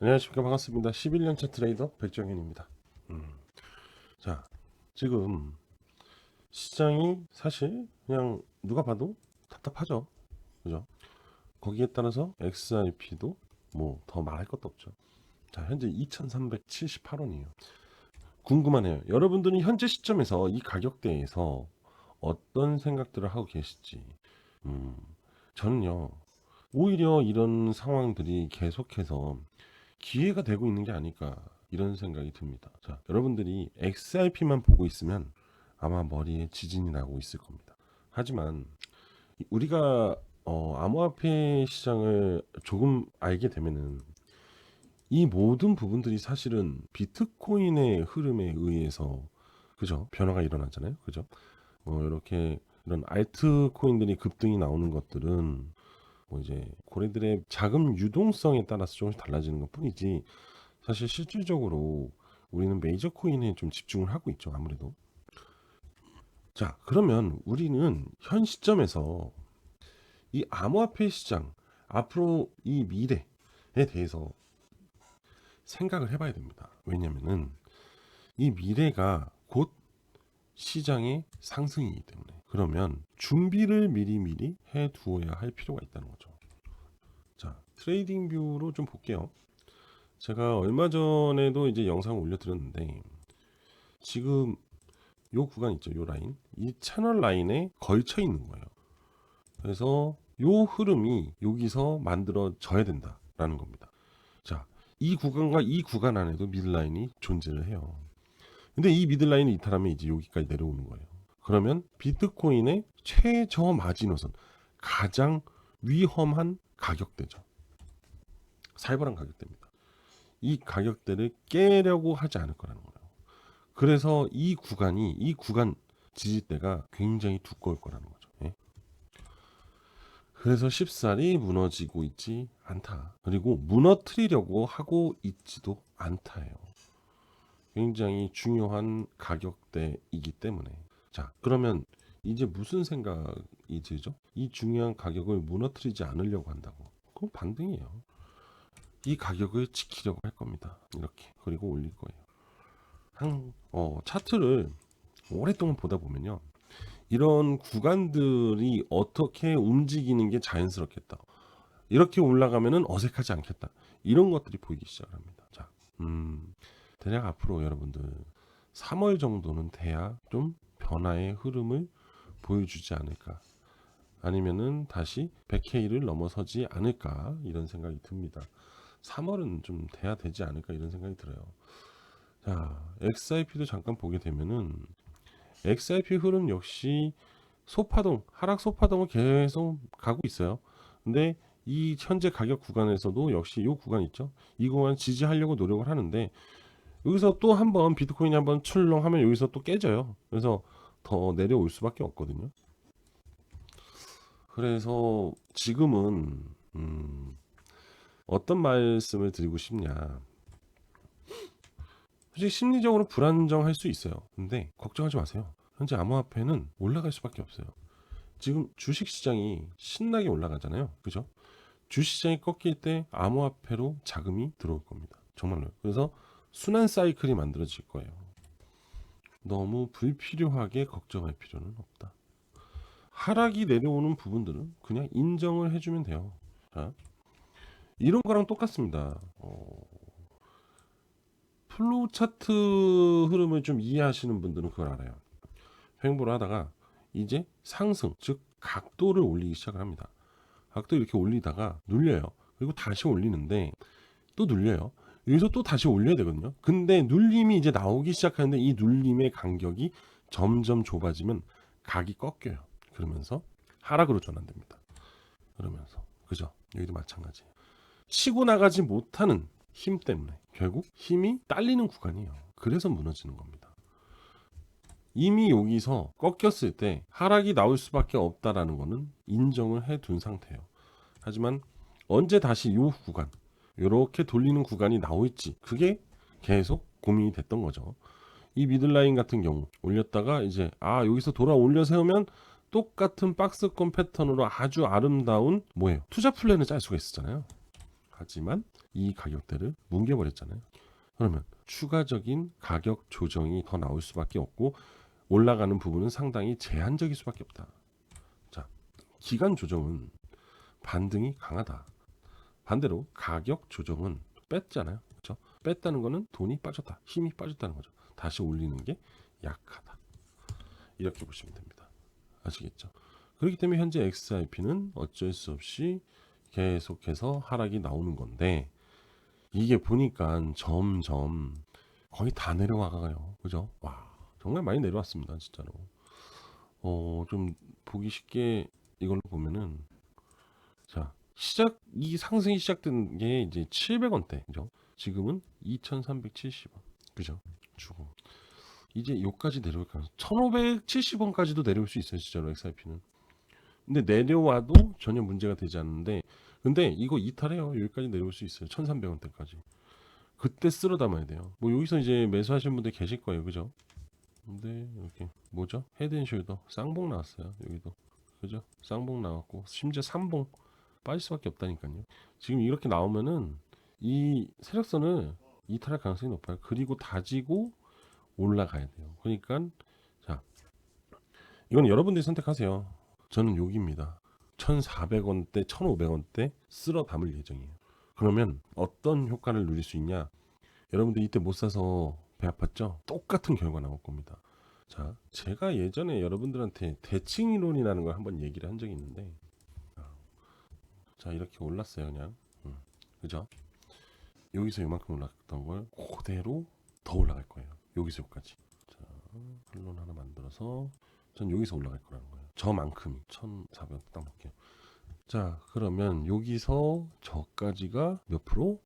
안녕하십니까. 반갑습니다. 11년차 트레이더 백정현입니다. 자, 지금 시장이 사실 그냥 누가 봐도 답답하죠. 그죠? 거기에 따라서 XRP도 뭐 더 말할 것도 없죠. 자, 현재 2378원이에요. 궁금하네요. 여러분들은 현재 시점에서 이 가격대에서 어떤 생각들을 하고 계실지. 음, 저는요, 오히려 이런 상황들이 계속해서 기회가 되고 있는 게 아닐까 이런 생각이 듭니다. 자, 여러분들이 XRP만 보고 있으면 아마 머리에 지진이 나고 있을 겁니다. 하지만 우리가 암호화폐 시장을 조금 알게 되면은 이 모든 부분들이 사실은 비트코인의 흐름에 의해서 그죠? 변화가 일어나잖아요. 그죠? 이렇게 이런 알트 코인들이 급등이 나오는 것들은 뭐 이제 고래들의 자금 유동성에 따라서 조금씩 달라지는 것뿐이지 사실 실질적으로 우리는 메이저 코인에 좀 집중을 하고 있죠. 아무래도. 자, 그러면 우리는 현 시점에서 이 암호화폐 시장 앞으로 이 미래에 대해서 생각을 해봐야 됩니다. 왜냐면은 이 미래가 곧 시장의 상승이기 때문에 그러면 준비를 미리미리 해 두어야 할 필요가 있다는 거죠. 자, 트레이딩 뷰로 좀 볼게요. 제가 얼마 전에도 이제 영상을 올려드렸는데 지금 요 구간 있죠, 요 라인, 이 채널 라인에 걸쳐 있는 거예요. 그래서 요 흐름이 여기서 만들어져야 된다라는 겁니다. 자, 이 구간과 이 구간 안에도 미들라인이 존재를 해요. 근데 이 미들라인을 이탈하면 이제 여기까지 내려오는 거예요. 그러면 비트코인의 최저 마지노선, 가장 위험한 가격대죠. 살벌한 가격대입니다. 이 가격대를 깨려고 하지 않을 거라는 거예요. 그래서 이 구간 지지대가 굉장히 두꺼울 거라는 거죠. 예? 그래서 쉽사리 무너지고 있지 않다. 그리고 무너뜨리려고 하고 있지도 않다예요. 굉장히 중요한 가격대이기 때문에. 자, 그러면 이제 무슨 생각이 들죠? 이 중요한 가격을 무너뜨리지 않으려고 한다고. 그럼 반등이에요. 이 가격을 지키려고 할 겁니다. 이렇게. 그리고 올릴 거예요. 차트를 오랫동안 보다 보면요. 이런 구간들이 어떻게 움직이는 게 자연스럽겠다. 이렇게 올라가면은 어색하지 않겠다. 이런 것들이 보이기 시작합니다. 자, 대략 앞으로 여러분들 3월 정도는 돼야 좀 변화의 흐름을 보여주지 않을까. 아니면은 다시 100K를 넘어서지 않을까 이런 생각이 듭니다. 3월은 좀 돼야 되지 않을까 이런 생각이 들어요. 자, XRP도 잠깐 보게 되면은 XRP 흐름 역시 소파동, 하락 소파동을 계속 가고 있어요. 근데 이 현재 가격 구간에서도 역시 이 구간 있죠. 이 구간 지지하려고 노력을 하는데 여기서 또 한번 비트코인이 한번 출렁하면 여기서 또 깨져요. 그래서 더 내려올 수밖에 없거든요. 그래서 지금은 어떤 말씀을 드리고 싶냐. 솔직히 심리적으로 불안정할 수 있어요. 근데 걱정하지 마세요. 현재 암호화폐는 올라갈 수밖에 없어요. 지금 주식시장이 신나게 올라가잖아요. 그죠? 주식시장이 꺾일 때 암호화폐로 자금이 들어올 겁니다. 정말로요. 그래서 순환 사이클이 만들어질 거예요. 너무 불필요하게 걱정할 필요는 없다. 하락이 내려오는 부분들은 그냥 인정을 해주면 돼요. 자, 이런 거랑 똑같습니다. 플로우 차트 흐름을 좀 이해하시는 분들은 그걸 알아요. 횡보를 하다가 이제 상승, 즉 각도를 올리기 시작을 합니다. 각도 이렇게 올리다가 눌려요. 그리고 다시 올리는데 또 눌려요. 여기서 또 다시 올려야 되거든요. 근데 눌림이 이제 나오기 시작하는데 이 눌림의 간격이 점점 좁아지면 각이 꺾여요. 그러면서 하락으로 전환됩니다. 그러면서 그죠? 여기도 마찬가지예요. 치고 나가지 못하는 힘 때문에 결국 힘이 딸리는 구간이에요. 그래서 무너지는 겁니다. 이미 여기서 꺾였을 때 하락이 나올 수밖에 없다라는 거는 인정을 해둔 상태예요. 하지만 언제 다시 이 구간 이렇게 돌리는 구간이 나올지 그게 계속 고민이 됐던 거죠. 이 미들라인 같은 경우 올렸다가 이제 여기서 돌아 올려 세우면 똑같은 박스권 패턴으로 아주 아름다운 뭐예요? 투자 플랜을 짤 수가 있었잖아요. 하지만 이 가격대를 뭉개버렸잖아요. 그러면 추가적인 가격 조정이 더 나올 수밖에 없고 올라가는 부분은 상당히 제한적일 수밖에 없다. 자, 기간 조정은 반등이 강하다. 반대로 가격 조정은 뺐잖아요. 그렇죠? 뺐다는 거는 돈이 빠졌다. 힘이 빠졌다는 거죠. 다시 올리는 게 약하다. 이렇게 보시면 됩니다. 아시겠죠? 그렇기 때문에 현재 XRP는 어쩔 수 없이 계속해서 하락이 나오는 건데 이게 보니까 점점 거의 다 내려와가요. 그죠? 와, 정말 많이 내려왔습니다. 진짜로. 좀 보기 쉽게 이걸로 보면은 자, 이 상승이 시작된 게 이제 700원대. 그죠? 지금은 2,370원. 그죠? 주고. 이제 요까지 내려올까? 1,570원까지도 내려올 수 있어요. 진짜로 XRP는. 근데 내려와도 전혀 문제가 되지 않는데 근데 이거 이탈해요. 여기까지 내려올 수 있어요. 1,300원대까지. 그때 쓸어 담아야 돼요. 뭐 여기서 이제 매수하시는 분들 계실 거예요. 그죠? 근데 이렇게 뭐죠? 헤드앤숄더 쌍봉 나왔어요. 여기도. 그죠? 쌍봉 나왔고 심지어 3봉 빠질 수밖에 없다니까요. 지금 이렇게 나오면은 이 세력선을 이탈할 가능성이 높아요. 그리고 다지고 올라가야 돼요. 그러니까 자, 이건 여러분들이 선택하세요. 저는 여기입니다. 1,400원대, 1,500원대 쓸어 담을 예정이에요. 그러면 어떤 효과를 누릴 수 있냐? 여러분들 이때 못 사서 배 아팠죠? 똑같은 결과 나올 겁니다. 자, 제가 예전에 여러분들한테 대칭 이론이라는 걸 한번 얘기를 한 적이 있는데 자, 이렇게 올랐어요. 그냥 그죠? 여기서 이만큼 올랐던 걸 그대로 더 올라갈 거예요. 여기서 여기까지. 자, 플론 하나 만들어서 전 여기서 올라갈 거라는 거예요. 저만큼이 1,400원 딱 볼게요. 자, 그러면 여기서 저까지가 몇 프로?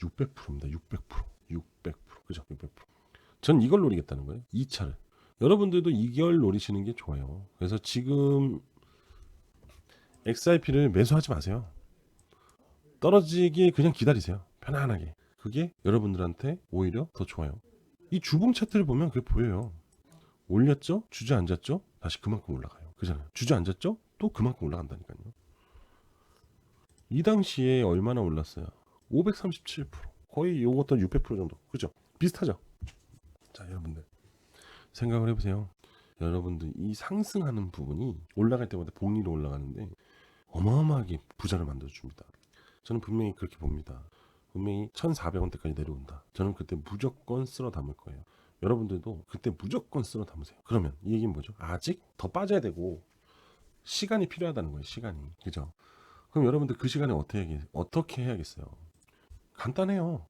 600%입니다. 600%. 600%. 그죠? 600%. 전 이걸 노리겠다는 거예요. 2차를. 여러분들도 이걸 노리시는 게 좋아요. 그래서 지금 XRP를 매수하지 마세요. 떨어지기 그냥 기다리세요. 편안하게. 그게 여러분들한테 오히려 더 좋아요. 이 주봉 차트를 보면 그게 보여요. 올렸죠? 주저앉았죠? 다시 그만큼 올라가요. 그잖아요. 주저앉았죠? 또 그만큼 올라간다니까요. 이 당시에 얼마나 올랐어요? 537%. 거의 요것도 600% 정도. 그죠? 비슷하죠? 자, 여러분들 생각을 해보세요. 여러분들 이 상승하는 부분이 올라갈 때마다 복리로 올라가는데 어마어마하게 부자를 만들어줍니다. 저는 분명히 그렇게 봅니다. 분명히 1,400원대까지 내려온다. 저는 그때 무조건 쓸어 담을 거예요. 여러분들도 그때 무조건 쓸어 담으세요. 그러면 이 얘기는 뭐죠? 아직 더 빠져야 되고 시간이 필요하다는 거예요. 시간이. 그죠? 그럼 여러분들 그 시간에 어떻게 해야겠어요? 간단해요.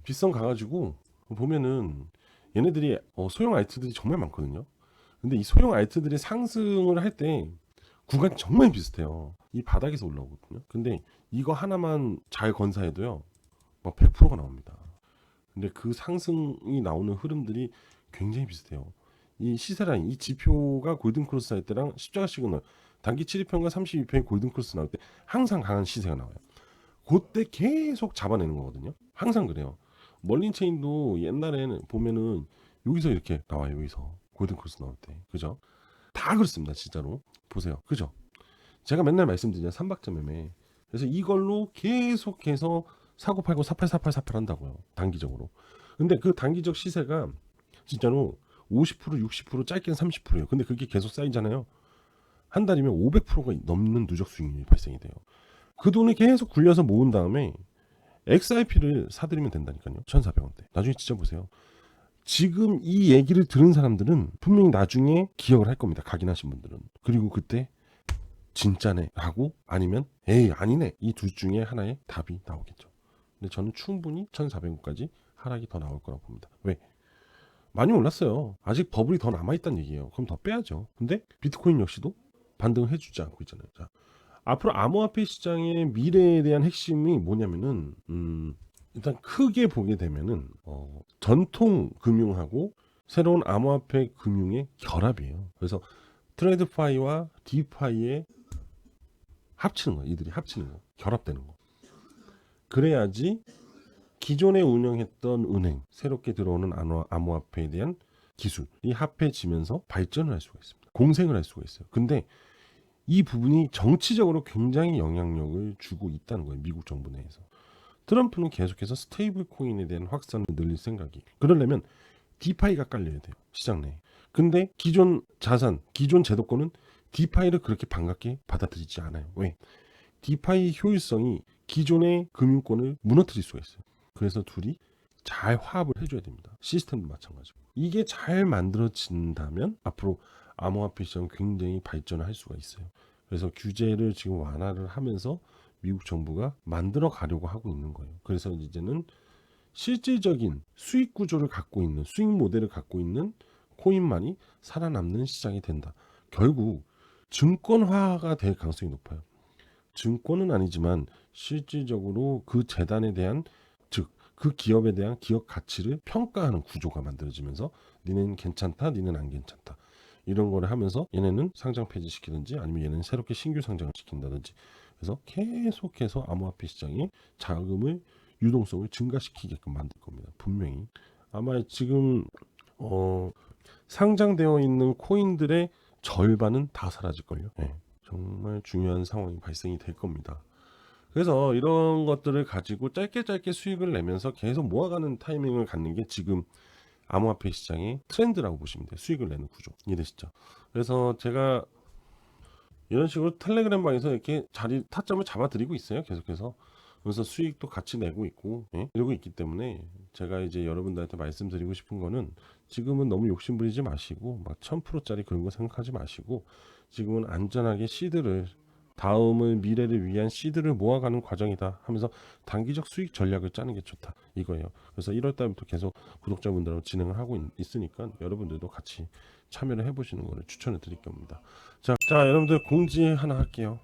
빗성 가가지고 보면은 얘네들이 소형 알트들이 정말 많거든요. 근데 이 소형 알트들이 상승을 할 때 구간이 정말 비슷해요. 이 바닥에서 올라오거든요. 근데 이거 하나만 잘 건사해도요, 막 100%가 나옵니다. 근데 그 상승이 나오는 흐름들이 굉장히 비슷해요. 이 시세라인, 이 지표가 골든크로스 할 때랑 십자가 시그널, 단기 7일평과 32평의 골든크로스 나올 때 항상 강한 시세가 나와요. 그때 계속 잡아내는 거거든요. 항상 그래요. 멀린체인도 옛날에는 보면은 여기서 이렇게 나와요. 여기서 골든크로스 나올 때. 그죠? 다 그렇습니다. 진짜로. 보세요. 그죠? 제가 맨날 말씀드리냐. 삼박자 매매. 그래서 이걸로 계속해서 사고 팔고 사팔 한다고요. 단기적으로. 근데 그 단기적 시세가 진짜로 50%, 60%, 짧게는 30%예요. 근데 그게 계속 쌓이잖아요. 한 달이면 500%가 넘는 누적 수익률이 발생이 돼요. 그 돈을 계속 굴려서 모은 다음에 XRP를 사드리면 된다니까요. 1,400원대. 나중에 진짜 보세요. 지금 이 얘기를 들은 사람들은 분명히 나중에 기억을 할 겁니다. 각인하신 분들은. 그리고 그때 진짜네 하고 아니면 에이 아니네 이 둘 중에 하나의 답이 나오겠죠. 근데 저는 충분히 1,400원까지 하락이 더 나올 거라고 봅니다. 왜? 많이 올랐어요. 아직 버블이 더 남아있다는 얘기예요. 그럼 더 빼야죠. 근데 비트코인 역시도 반등을 해주지 않고 있잖아요. 자, 앞으로 암호화폐 시장의 미래에 대한 핵심이 뭐냐면은 일단 크게 보게 되면은 전통 금융하고 새로운 암호화폐 금융의 결합이에요. 그래서 트레이드파이와 디파이의 합치는 거, 이들이 합치는 거, 결합되는 거. 그래야지 기존에 운영했던 은행, 새롭게 들어오는 암호화폐에 대한 기술이 합해지면서 발전을 할 수가 있습니다. 공생을 할 수가 있어요. 근데 이 부분이 정치적으로 굉장히 영향력을 주고 있다는 거예요. 미국 정부 내에서. 트럼프는 계속해서 스테이블 코인에 대한 확산을 늘릴 생각이. 그러려면 디파이가 깔려야 돼요, 시장 내에. 근데 기존 자산, 기존 제도권은 디파이를 그렇게 반갑게 받아들이지 않아요. 왜? 디파이 효율성이 기존의 금융권을 무너뜨릴 수가 있어요. 그래서 둘이 잘 화합을 해줘야 됩니다. 시스템도 마찬가지고. 이게 잘 만들어진다면 앞으로 암호화폐 시장 굉장히 발전을 할 수가 있어요. 그래서 규제를 지금 완화를 하면서 미국 정부가 만들어 가려고 하고 있는 거예요. 그래서 이제는 실질적인 수익 구조를 갖고 있는, 수익 모델을 갖고 있는 코인만이 살아남는 시장이 된다. 결국 증권화가 될 가능성이 높아요. 증권은 아니지만 실질적으로 그 재단에 대한, 즉 그 기업에 대한 기업 가치를 평가하는 구조가 만들어지면서 니는 괜찮다, 니는 안 괜찮다, 이런 거를 하면서 얘네는 상장 폐지시키든지 아니면 얘는 새롭게 신규 상장을 시킨다든지, 그래서 계속해서 암호화폐 시장에 자금을, 유동성을 증가시키게끔 만들 겁니다. 분명히 아마 지금 상장되어 있는 코인들의 절반은 다 사라질걸요. 네, 정말 중요한 상황이 발생이 될 겁니다. 그래서 이런 것들을 가지고 짧게 수익을 내면서 계속 모아가는 타이밍을 갖는 게 지금 암호화폐 시장의 트렌드라고 보시면 돼요. 수익을 내는 구조. 이해되시죠? 그래서 제가 이런 식으로 텔레그램 방에서 이렇게 타점을 잡아드리고 있어요. 계속해서. 그래서 수익도 같이 내고 있고, 예? 이러고 있기 때문에 제가 이제 여러분들한테 말씀드리고 싶은 거는, 지금은 너무 욕심부리지 마시고 막 1000%짜리 그런 거 생각하지 마시고, 지금은 안전하게 시드를, 다음을, 미래를 위한 시드를 모아가는 과정이다 하면서 단기적 수익 전략을 짜는 게 좋다, 이거예요. 그래서 1월 달부터 계속 구독자분들하고 진행을 하고 있으니까 여러분들도 같이 참여를 해보시는 거를 추천을 드릴 겁니다. 자, 여러분들 공지 하나 할게요.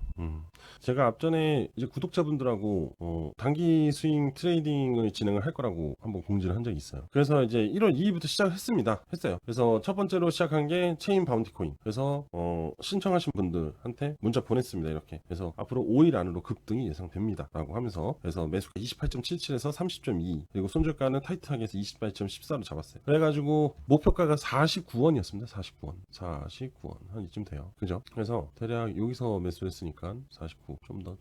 제가 앞전에 이제 구독자분들하고 단기 스윙 트레이딩을 진행을 할 거라고 한번 공지를 한 적이 있어요. 그래서 이제 1월 2일부터 시작을 했어요. 그래서 첫 번째로 시작한 게 체인 바운티 코인. 그래서 신청하신 분들한테 문자 보냈습니다. 이렇게. 그래서 앞으로 5일 안으로 급등이 예상됩니다, 라고 하면서, 그래서 매수가 28.77에서 30.2, 그리고 손절가는 타이트하게 해서 28.14로 잡았어요. 그래가지고 목표가가 49원이었습니다. 49원 한 이쯤 돼요. 그죠? 그래서 대략 여기서 매수했으니까 49, 좀 더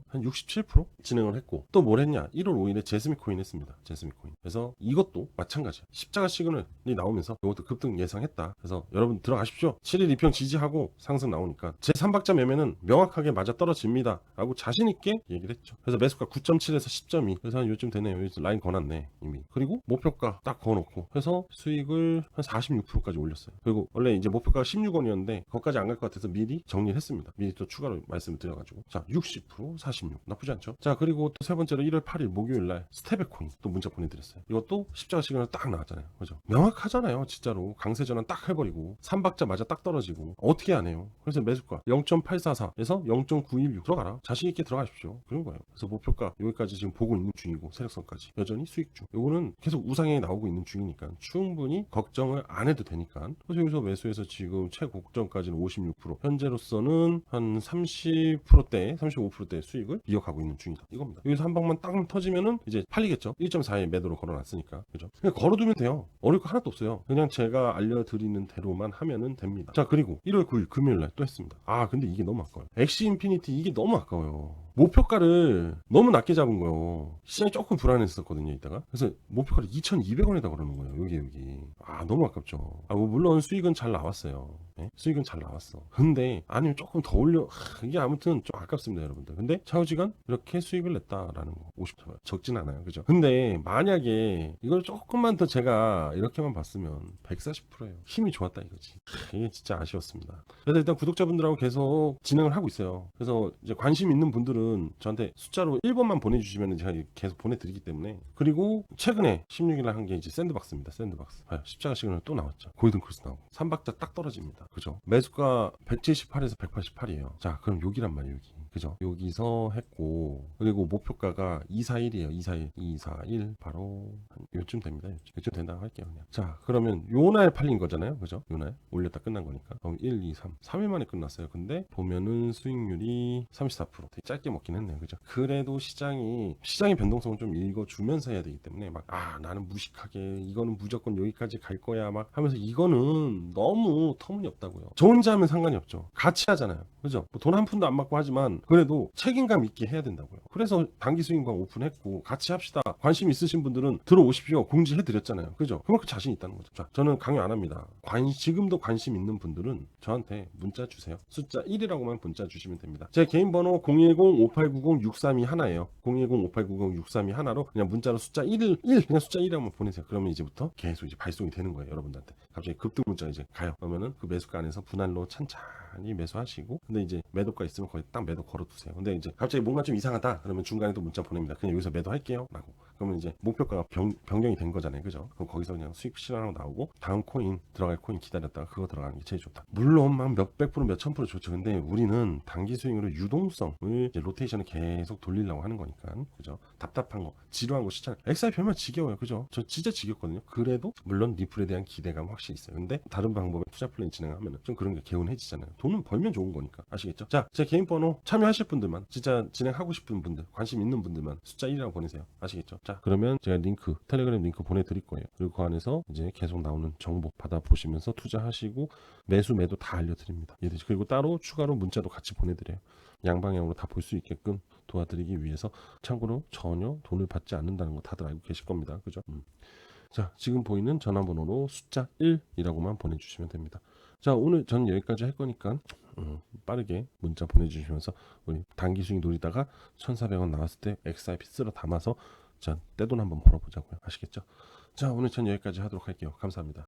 한 67% 진행을 했고, 또 뭘 했냐, 1월 5일에 제스미 코인 했습니다. 제스미 코인. 그래서 이것도 마찬가지야. 십자가 시그널이 나오면서 이것도 급등 예상했다. 그래서 여러분 들어가십시오. 7일 2평 지지하고 상승 나오니까 제 3박자 매매는 명확하게 맞아 떨어집니다, 라고 자신 있게 얘기를 했죠. 그래서 매수가 9.7에서 10.2, 그래서 한 요즘 되네요. 요즘 라인 거놨네 이미. 그리고 목표가 딱 거놓고 해서 수익을 한 46%까지 올렸어요. 그리고 원래 이제 목표가가 16원이었는데 거기까지 안 갈 것 같아서 미리 정리를 했습니다. 미리 또 추가로 말씀을 드려가지고, 자 60%, 46, 나쁘지 않죠. 자, 그리고 또 세 번째로 1월 8일 목요일날 스테베코인 또 문자 보내드렸어요. 이것도 십자가 시그널 딱 나왔잖아요. 그죠? 명확하잖아요. 진짜로 강세 전환 딱 해버리고 3박자 맞아 딱 떨어지고 어떻게 안 해요. 그래서 매수가 0.844에서 0.916 들어가라, 자신 있게 들어가십시오, 그런 거예요. 그래서 목표가 여기까지 지금 보고 있는 중이고, 세력선까지 여전히 수익 중. 요거는 계속 우상향이 나오고 있는 중이니까 충분히 걱정을 안 해도 되니까. 그래서 여기서 매수해서 지금 최고점까지는 56%, 현재로서는 한 30%대 35%대 수익을 이어가고 있는 중이다, 이겁니다. 여기서 한 방만 딱 터지면은 이제 팔리겠죠. 1.4에 매도로 걸어놨으니까. 그죠? 그냥 걸어두면 돼요. 어려울 거 하나도 없어요. 그냥 제가 알려드리는 대로만 하면은 됩니다. 자, 그리고 1월 9일 금요일날 또 했습니다. 근데 이게 너무 아까워요. 엑시 인피니티, 이게 너무 아까워요. 목표가를 너무 낮게 잡은 거예요. 시장이 조금 불안했었거든요, 이따가. 그래서 목표가를 2,200원에다 걸어놓은 거예요. 여기. 너무 아깝죠. 뭐 물론 수익은 잘 나왔어요. 네? 수익은 잘 나왔어. 근데 아니면 조금 더 올려, 이게 아무튼 좀 아깝습니다, 여러분들. 근데 차후지간 이렇게 수익을 냈다라는 거 50%, 적진 않아요, 그죠? 근데 만약에 이걸 조금만 더 제가 이렇게만 봤으면 140%예요. 힘이 좋았다 이거지. 이게 진짜 아쉬웠습니다. 그래서 일단 구독자분들하고 계속 진행을 하고 있어요. 그래서 이제 관심 있는 분들은 저한테 숫자로 1번만 보내주시면 제가 계속 보내드리기 때문에. 그리고 최근에 16일날 한 게 이제 샌드박스입니다. 샌드박스. 십자가 시그널 또 나왔죠. 골든 크로스 나오고 3박자 딱 떨어집니다. 그죠? 매수가 178에서 188이에요. 자, 그럼 여기란 말이에요, 여기. 그죠? 여기서 했고, 그리고 목표가가 241이에요. 241 바로 한 요쯤 됩니다. 요쯤 된다고 할게요, 그냥. 자, 그러면 요날 팔린 거잖아요, 그죠? 요날 올렸다 끝난 거니까. 그럼 1, 2, 3일 만에 끝났어요. 근데 보면은 수익률이 34%. 되게 짧게 먹긴 했네요, 그죠? 그래도 시장이 변동성을 좀 읽어주면서 해야 되기 때문에 막 나는 무식하게 이거는 무조건 여기까지 갈 거야 막 하면서, 이거는 너무 터무니없다고요. 저 혼자 하면 상관이 없죠. 같이 하잖아요, 그죠? 돈 한 푼도 안 받고 하지만 그래도 책임감 있게 해야 된다고요. 그래서 단기 수익방 오픈했고 같이 합시다. 관심 있으신 분들은 들어오십시오. 공지해드렸잖아요. 그죠? 그만큼 자신 있다는 거죠. 자, 저는 강요 안 합니다. 지금도 관심 있는 분들은 저한테 문자 주세요. 숫자 1이라고만 문자 주시면 됩니다. 제 개인 번호 010-5890-6321예요. 010-5890-6321로 그냥 문자로 숫자 1 그냥 숫자 1이라고 보내세요. 그러면 이제부터 계속 이제 발송이 되는 거예요. 여러분들한테. 갑자기 급등 문자가 이제 가요. 그러면은 그 매수가 안에서 분할로 찬찬히 매수하시고, 근데 이제 매도가 있으면 거기 딱 매도 걸어두세요. 근데 이제 갑자기 뭔가 좀 이상하다 그러면 중간에 또 문자 보냅니다. 그냥 여기서 매도할게요 라고. 그러면 이제 목표가가 변경이 된 거잖아요. 그죠? 그럼 거기서 그냥 수익 실현하고 나오고 다음 코인 들어갈 코인 기다렸다가 그거 들어가는 게 제일 좋다. 물론 막 몇백 프로 몇천 프로 좋죠. 근데 우리는 단기 수익으로 유동성을 이제 로테이션을 계속 돌리려고 하는 거니까. 그죠? 답답한 거 지루한 거 싫잖아요. XRP 별면 지겨워요. 그죠? 저 진짜 지겹거든요. 그래도 물론 리플에 대한 기대감 확실히 있어요. 근데 다른 방법의 투자 플랜 진행하면 좀 그런 게 개운해지잖아요. 돈은 벌면 좋은 거니까. 아시겠죠? 자, 제 개인 번호 참여하실 분들만, 진짜 진행하고 싶은 분들, 관심 있는 분들만 숫자 1이라고 보내세요. 아시겠죠? 자, 그러면 제가 링크, 텔레그램 링크 보내드릴 거예요. 그리고 그 안에서 이제 계속 나오는 정보 받아보시면서 투자하시고 매수 매도 다 알려드립니다. 이해되죠? 그리고 따로 추가로 문자도 같이 보내드려요. 양방향으로 다 볼 수 있게끔 도와드리기 위해서. 참고로 전혀 돈을 받지 않는다는 거 다들 알고 계실 겁니다. 그죠? 자, 지금 보이는 전화번호로 숫자 1이라고만 보내주시면 됩니다. 자, 오늘 전 여기까지 할 거니까 빠르게 문자 보내주시면서 우리 단기 수익 노리다가 1,400원 나왔을 때 XRP 쓸어 담아서 자, 떼돈 한번 벌어보자고요. 아시겠죠? 자, 오늘 전 여기까지 하도록 할게요. 감사합니다.